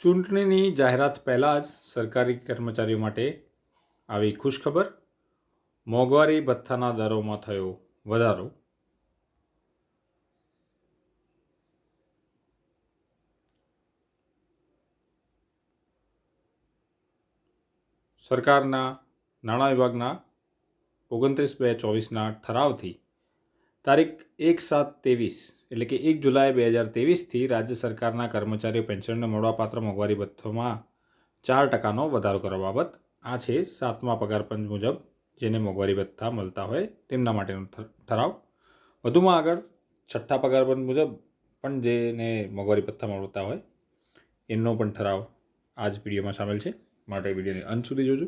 ચૂંટણીની જાહેરાત પહેલાં જ સરકારી કર્મચારીઓ માટે આવી ખુશખબર. મોંઘવારી ભથ્થાના દરોમાં થયો વધારો. સરકારના નાણાં વિભાગના 29/2/24ના ઠરાવથી તારીખ 1/7/23 એટલે કે 1 જુલાઈ 2023થી રાજ્ય સરકારના કર્મચારીઓ પેન્શનને મળવાપાત્ર મોંઘવારી ભથ્થામાં 4%નો વધારો કરવા બાબત આ છે 7મા પગાર પંચ મુજબ જેને મોંઘવારી ભથ્થા મળતા હોય તેમના માટેનો ઠરાવ. વધુમાં આગળ 6ઠ્ઠા પગાર પંચ મુજબ પણ જેને મોંઘવારી ભથ્થા મળતા હોય એમનો પણ ઠરાવ આ જ વિડીયોમાં સામેલ છે, માટે વિડીયોને અંત સુધી જોજો.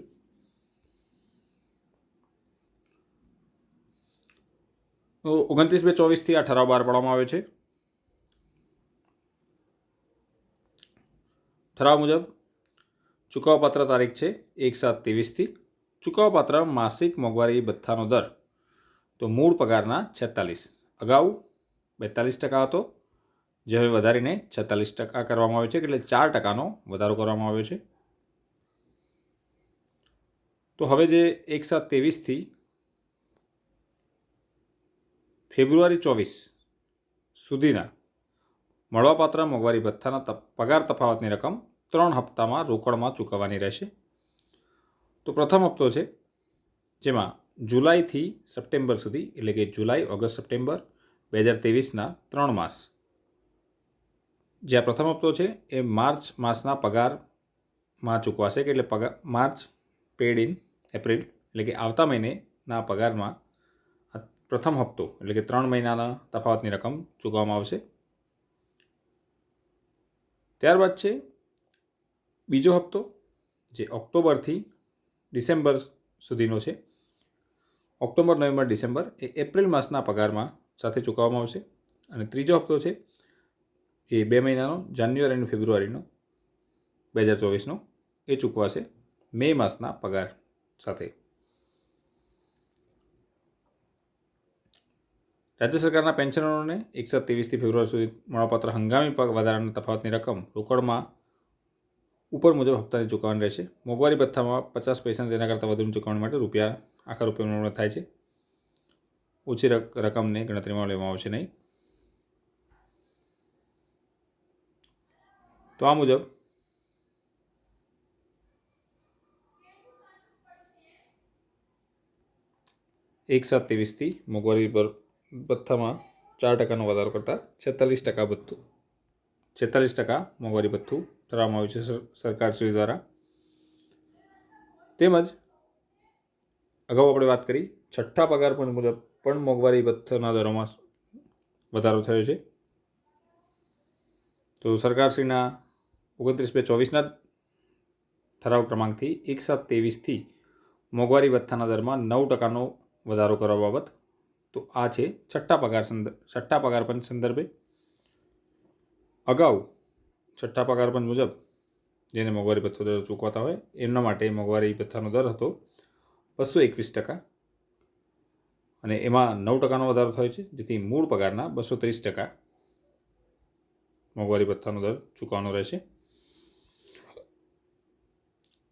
તો 29/2/24થી આ ઠરાવ બહાર પાડવામાં આવ્યો છે. ઠરાવ મુજબ ચૂકવવાપાત્ર તારીખ છે 1/7/23થી. ચૂકવવાપાત્ર માસિક મોંઘવારી ભથ્થાનો દર તો મૂળ પગારના 46, અગાઉ 42% હતો, જે હવે વધારીને 46% કરવામાં આવ્યો છે, એટલે 4%નો વધારો કરવામાં આવ્યો છે. તો હવે જે 1/7/23થી ફેબ્રુઆરી 24 સુધીના મળવાપાત્ર મોંઘવારી ભથ્થાના પગાર તફાવતની રકમ 3 હપ્તામાં રોકડમાં ચૂકવવાની રહેશે. તો પ્રથમ હપ્તો છે જેમાં જુલાઈથી સપ્ટેમ્બર સુધી એટલે કે જુલાઈ, ઓગસ્ટ, સપ્ટેમ્બર 2023ના 3 માસ. જ્યાં પ્રથમ હપ્તો છે એ માર્ચ માસના પગારમાં ચૂકવાશે, કે એટલે માર્ચ પેડ ઇન એપ્રિલ, એટલે કે આવતા મહિનેના પગારમાં પ્રથમ હપ્તો એટલે કે 3 મહિનાના તફાવતની રકમ ચૂકવવામાં આવશે. ત્યારબાદ છે બીજો હપ્તો જે ઓક્ટોબરથી ડિસેમ્બર સુધીનો છે. ઓક્ટોબર, નવેમ્બર, ડિસેમ્બર એ એપ્રિલ માસના પગારમાં સાથે ચૂકવવામાં આવશે. અને ત્રીજો હપ્તો છે એ 2 મહિનાનો, જાન્યુઆરી અને ફેબ્રુઆરીનો 2024નો, એ ચૂકવાશે મે માસના પગાર સાથે. રાજ્ય સરકારના પેન્શનરોને 1/7/23થી ફેબ્રુઆરી સુધી મળવાપાત્ર હંગામી વધારાના તફાવતની રકમ રોકડમાં ઉપર મુજબ હપ્તાની ચૂકવવાની રહેશે. મોંઘવારી ભથ્થામાં 50 પૈસા તેના કરતાં વધુની ચૂકવણી માટે આખા રૂપિયાનો થાય છે. ઓછી રકમને ગણતરીમાં લેવામાં આવશે નહીં. તો આ મુજબ એક 7/23થી મોંઘવારી ભથ્થામાં 4%નો વધારો કરતાં 46% મોંઘવારી ભથ્થું કરવામાં આવ્યું છે સરકારશ્રી દ્વારા. તેમજ અગાઉ આપણે વાત કરી 6ઠ્ઠા પગાર પંચ મુજબ પણ મોંઘવારી ભથ્થાના દરોમાં વધારો થયો છે. તો સરકારશ્રીના 29/2/24ના ઠરાવ ક્રમાંકથી 1/7/23થી મોંઘવારી ભથ્થાના દરમાં 9%નો વધારો કરવા બાબત. તો આ છે 6ઠ્ઠા પગાર પંચ સંદર્ભે. અગાઉ 6ઠ્ઠા પગાર પંચ મુજબ જેને મોંઘવારી ભથ્થો દર ચૂકવતા હોય એમના માટે મોંઘવારી ભથ્થાનો દર હતો 221%, અને એમાં 9%નો વધારો થયો છે, જેથી મૂળ પગારના 230% મોંઘવારી ભથ્થાનો દર ચૂકવવાનો રહેશે.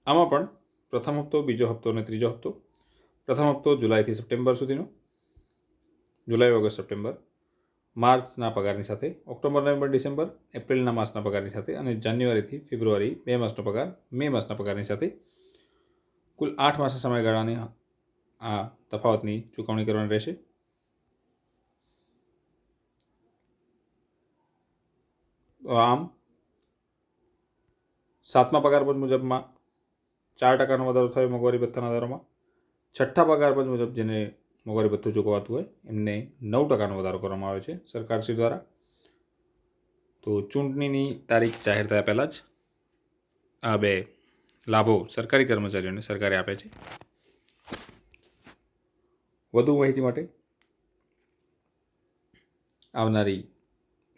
આમાં પણ પ્રથમ હપ્તો, બીજો હપ્તો અને ત્રીજો હપ્તો. પ્રથમ હપ્તો જુલાઈથી સપ્ટેમ્બર સુધીનો, જુલાઈ, ઓગસ્ટ, સપ્ટેમ્બર માર્ચના પગારની સાથે, ઓક્ટોબર, નવેમ્બર, ડિસેમ્બર એપ્રિલના માસના પગારની સાથે, અને જાન્યુઆરીથી ફેબ્રુઆરી 2 માસનો પગાર મે માસના પગારની સાથે કુલ 8 માસના સમયગાળાની આ તફાવતની ચૂકવણી કરવાની રહેશે. આમ 7મા પગાર પંચ મુજબમાં 4%નો વધારો થયો મોંઘવારી ભથ્થાના દરોમાં. 6ઠ્ઠા પગાર પંચ મુજબ જેને મોંઘવારી ભથ્થું ચૂકવાતું હોય એમને 9%નો વધારો કરવામાં આવ્યો છે સરકારશ્રી દ્વારા. તો ચૂંટણીની તારીખ જાહેર થયા પહેલાં જ આ બે લાભો સરકારી કર્મચારીઓને સરકારે આપે છે. વધુ માહિતી માટે આવનારી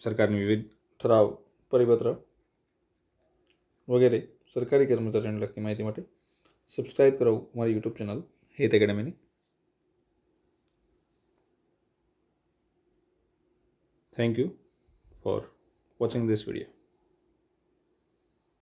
સરકારની વિવિધ ઠરાવ, પરિપત્ર વગેરે સરકારી કર્મચારીઓને લગતી માહિતી માટે સબસ્ક્રાઈબ કરો અમારી યુટ્યુબ ચેનલ હેત એકેડમીની. Thank you for watching this video.